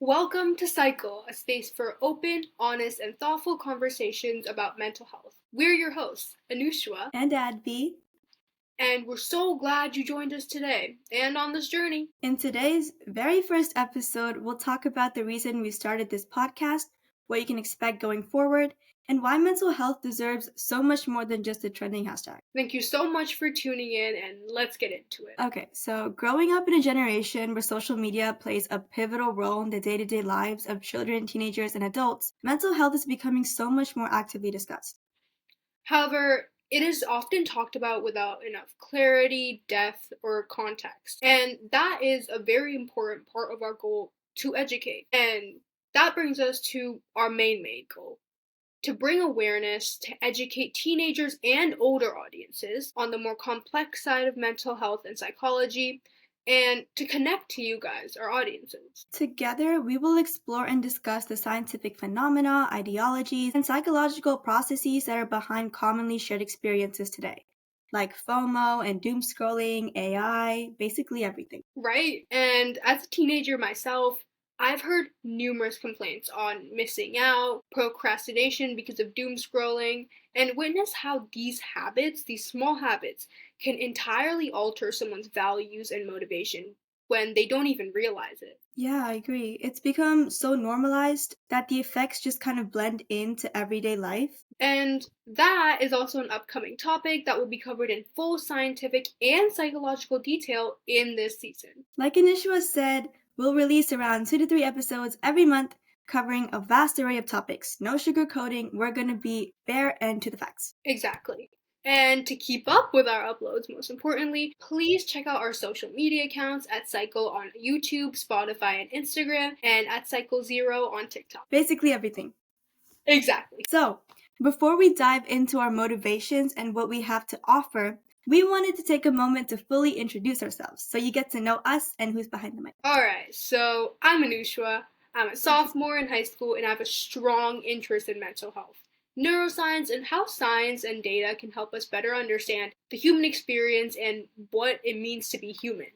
Welcome to Cycle, a space for open, honest, and thoughtful conversations about mental health. We're your hosts, Anushwa, And Adby. and we're so glad you joined us today and on this journey. In today's very first episode, we'll talk about the reason we started this podcast, what you can expect going forward, and why mental health deserves so much more than just a trending hashtag. Thank you so much for tuning in, and let's get into it. Okay, so growing up in a generation where social media plays a pivotal role in the day-to-day lives of children, teenagers, and adults, mental health is becoming so much more actively discussed. However, it is often talked about without enough clarity, depth, or context. And that is a very important part of our goal to educate. And that brings us to our main goal to bring awareness, to educate teenagers and older audiences on the more complex side of mental health and psychology, and to connect to you guys, our audiences. Together, we will explore and discuss the scientific phenomena, ideologies, and psychological processes that are behind commonly shared experiences today, like FOMO and doom scrolling, AI, basically everything. Right? And as a teenager myself, I've heard numerous complaints on missing out, procrastination because of doom scrolling, and witness how these habits, these small habits, can entirely alter someone's values and motivation when they don't even realize it. Yeah, I agree. It's become so normalized that the effects just kind of blend into everyday life. And that is also an upcoming topic that will be covered in full scientific and psychological detail in this season. Like Anishua said, we'll release around 2 to 3 episodes every month covering a vast array of topics. No sugarcoating, we're going to be bare and to the facts. Exactly. And to keep up with our uploads, most importantly, please check out our social media accounts at Cycle on YouTube, Spotify, and Instagram, and at Cycle Zero on TikTok. Basically everything. Exactly. So, before we dive into our motivations and what we have to offer, we wanted to take a moment to fully introduce ourselves so you get to know us and who's behind the mic. Alright, so I'm Anushwa. I'm a sophomore in high school and I have a strong interest in mental health, neuroscience, and how science and data can help us better understand the human experience and what it means to be human.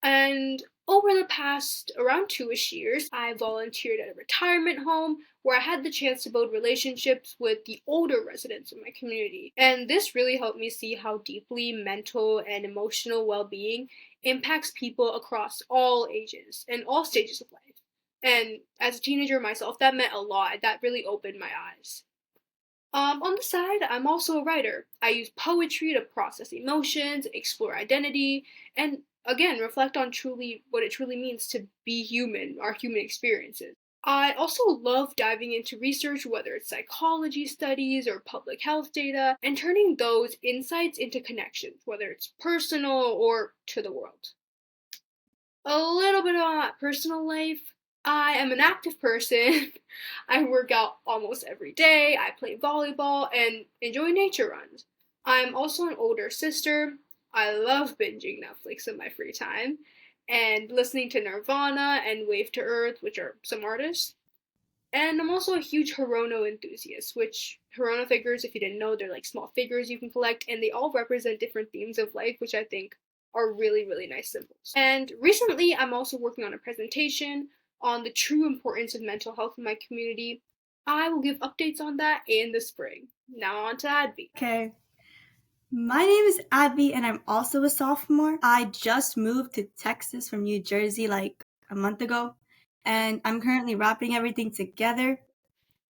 And over the past around 2-ish years, I volunteered at a retirement home where I had the chance to build relationships with the older residents of my community. And this really helped me see how deeply mental and emotional well being impacts people across all ages and all stages of life. And as a teenager myself, that meant a lot. That really opened my eyes. On the side, I'm also a writer. I use poetry to process emotions, explore identity, and again, reflect on truly what it truly means to be human, our human experiences. I also love diving into research, whether it's psychology studies or public health data, and turning those insights into connections, whether it's personal or to the world. A little bit on my personal life. I am an active person. I work out almost every day. I play volleyball and enjoy nature runs. I'm also an older sister. I love binging Netflix in my free time and listening to Nirvana and Wave to Earth, which are some artists. And I'm also a huge Hirono enthusiast, which Hirono figures, if you didn't know, they're like small figures you can collect, and they all represent different themes of life, which I think are really, really nice symbols. And recently, I'm also working on a presentation on the true importance of mental health in my community. I will give updates on that in the spring. Now on to Adby. Okay. My name is Adby and I'm also a sophomore. I just moved to Texas from New Jersey like a month ago, and I'm currently wrapping everything together.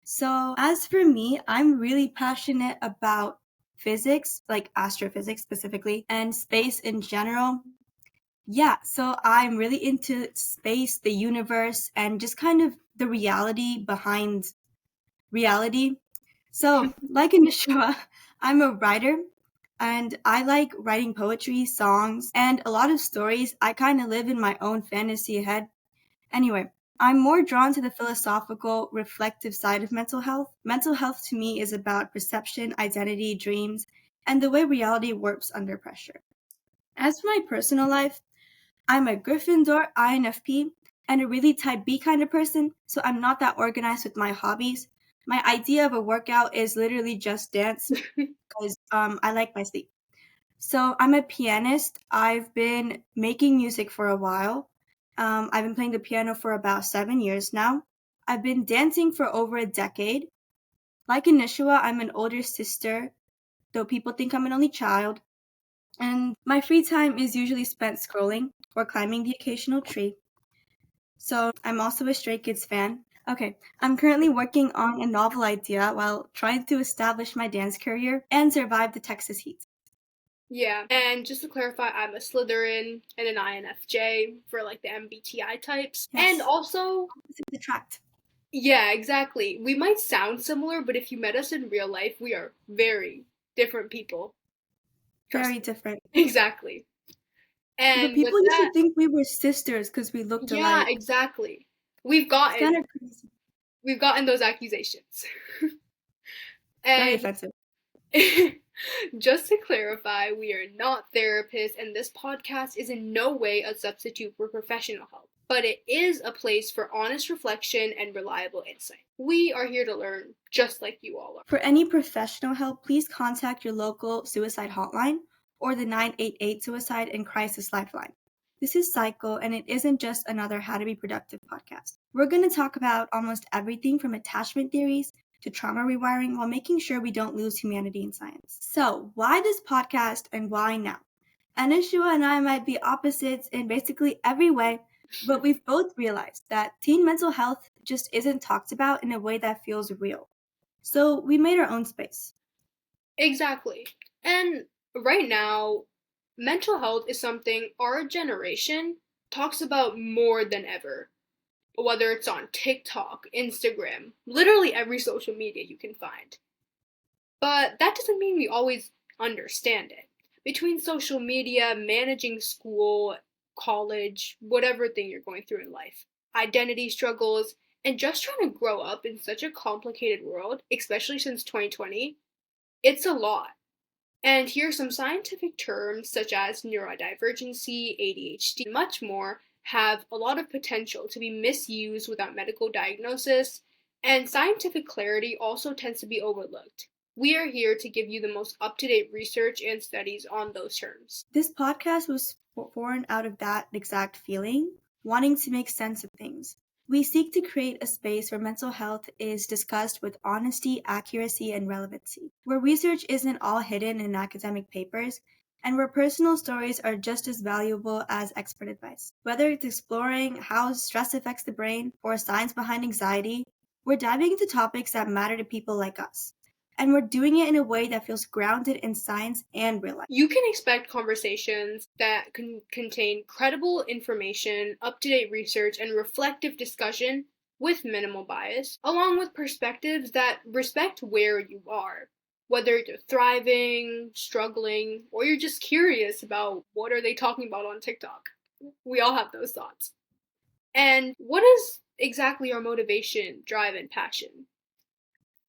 So, as for me, I'm really passionate about physics, like astrophysics specifically, and space in general. Yeah, so I'm really into space, the universe, and just kind of the reality behind reality. So, like in the show, I'm a writer and I like writing poetry, songs, and a lot of stories. I kind of live in my own fantasy head. Anyway, I'm more drawn to the philosophical, reflective side of mental health. Mental health to me is about perception, identity, dreams, and the way reality works under pressure. As for my personal life, I'm a Gryffindor INFP and a really type B kind of person, so I'm not that organized with my hobbies. My idea of a workout is literally just dance because I like my sleep. So I'm a pianist. I've been making music for a while. I've been playing the piano for about 7 years now. I've been dancing for over a decade. Like Anishua, I'm an older sister, though people think I'm an only child. And my free time is usually spent scrolling or climbing the occasional tree. So I'm also a Stray Kids fan. Okay, I'm currently working on a novel idea while trying to establish my dance career and survive the Texas heat. Yeah, and just to clarify, I'm a Slytherin and an INFJ for like the MBTI types. And Yes, also, opposites attract. yeah, exactly. We might sound similar, but if you met us in real life, we are very different people. Trust Very me. different. Exactly. But And with people used to that, think we were sisters because we looked yeah, alike. exactly. We've It's kind gotten of crazy. we've gotten those accusations. Very And offensive. just to clarify, we are not therapists, and this podcast is in no way a substitute for professional help, but it is a place for honest reflection and reliable insight. We are here to learn, just like you all are. For any professional help, please contact your local suicide hotline or the 988 Suicide and Crisis Lifeline. This is Cycle, and it isn't just another How to Be Productive podcast. We're going to talk about almost everything from attachment theories to trauma rewiring while making sure we don't lose humanity in science. So, why this podcast and why now? Anishua and I might be opposites in basically every way, but we've both realized that teen mental health just isn't talked about in a way that feels real. So we made our own space. Exactly. And right now, mental health is something our generation talks about more than ever. Whether it's on TikTok, Instagram, literally every social media you can find. But that doesn't mean we always understand it. Between social media, managing school, college, whatever thing you're going through in life, identity struggles, and just trying to grow up in such a complicated world, especially since 2020, it's a lot. And here are some scientific terms such as neurodivergency, ADHD, and much more have a lot of potential to be misused without medical diagnosis, and scientific clarity also tends to be overlooked. We are here to give you the most up to date research and studies on those terms. This podcast was born out of that exact feeling, wanting to make sense of things. We seek to create a space where mental health is discussed with honesty, accuracy, and relevancy, where research isn't all hidden in academic papers, and where personal stories are just as valuable as expert advice. Whether it's exploring how stress affects the brain or science behind anxiety, we're diving into topics that matter to people like us. And we're doing it in a way that feels grounded in science and real life. You can expect conversations that contain credible information, up to date research, and reflective discussion with minimal bias, along with perspectives that respect where you are. Whether you're thriving, struggling, or you're just curious about what are they talking about on TikTok. We all have those thoughts. And what is exactly our motivation, drive, and passion?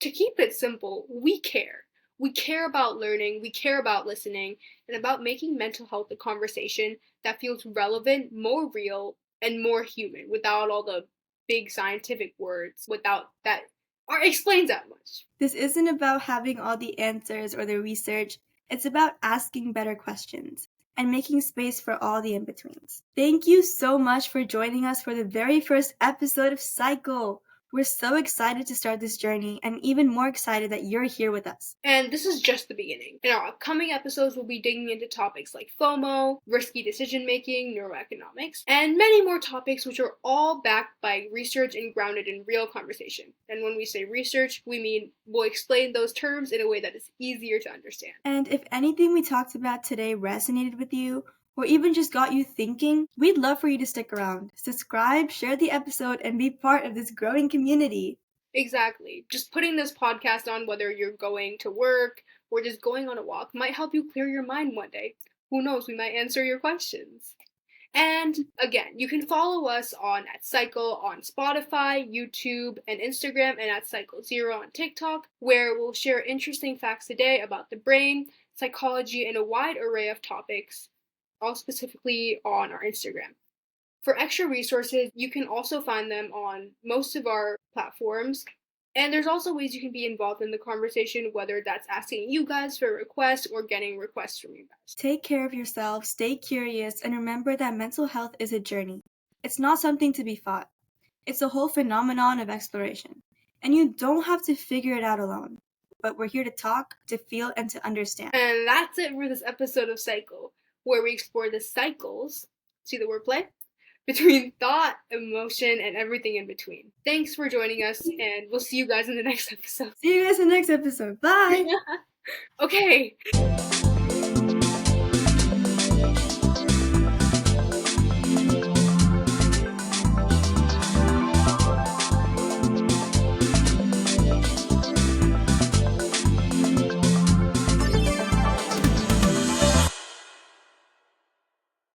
To keep it simple, we care. We care about learning, we care about listening, and about making mental health a conversation that feels relevant, more real, and more human without all the big scientific words, without that or explains that much. This isn't about having all the answers or the research, it's about asking better questions and making space for all the in betweens. Thank you so much for joining us for the very first episode of Cycle. We're so excited to start this journey and even more excited that you're here with us. And this is just the beginning. In our upcoming episodes, we'll be digging into topics like FOMO, risky decision making, neuroeconomics, and many more topics which are all backed by research and grounded in real conversation. And when we say research, we mean we'll explain those terms in a way that is easier to understand. And if anything we talked about today resonated with you, or even just got you thinking, we'd love for you to stick around. Subscribe, share the episode, and be part of this growing community. Exactly. Just putting this podcast on, whether you're going to work or just going on a walk, might help you clear your mind one day. Who knows, we might answer your questions. And again, you can follow us on at Cycle on Spotify, YouTube, and Instagram, and at Cycle0 on TikTok, where we'll share interesting facts today about the brain, psychology, and a wide array of topics, all specifically on our Instagram. For extra resources, you can also find them on most of our platforms. And there's also ways you can be involved in the conversation, whether that's asking you guys for requests or getting requests from you guys. Take care of yourself, stay curious, and remember that mental health is a journey. It's not something to be fought. It's a whole phenomenon of exploration. And you don't have to figure it out alone. But we're here to talk, to feel, and to understand. And that's it for this episode of Cycle, where we explore the cycles, see the wordplay, between thought, emotion, and everything in between. Thanks for joining us, and we'll see you guys in the next episode. See you guys in the next episode. Bye! Okay.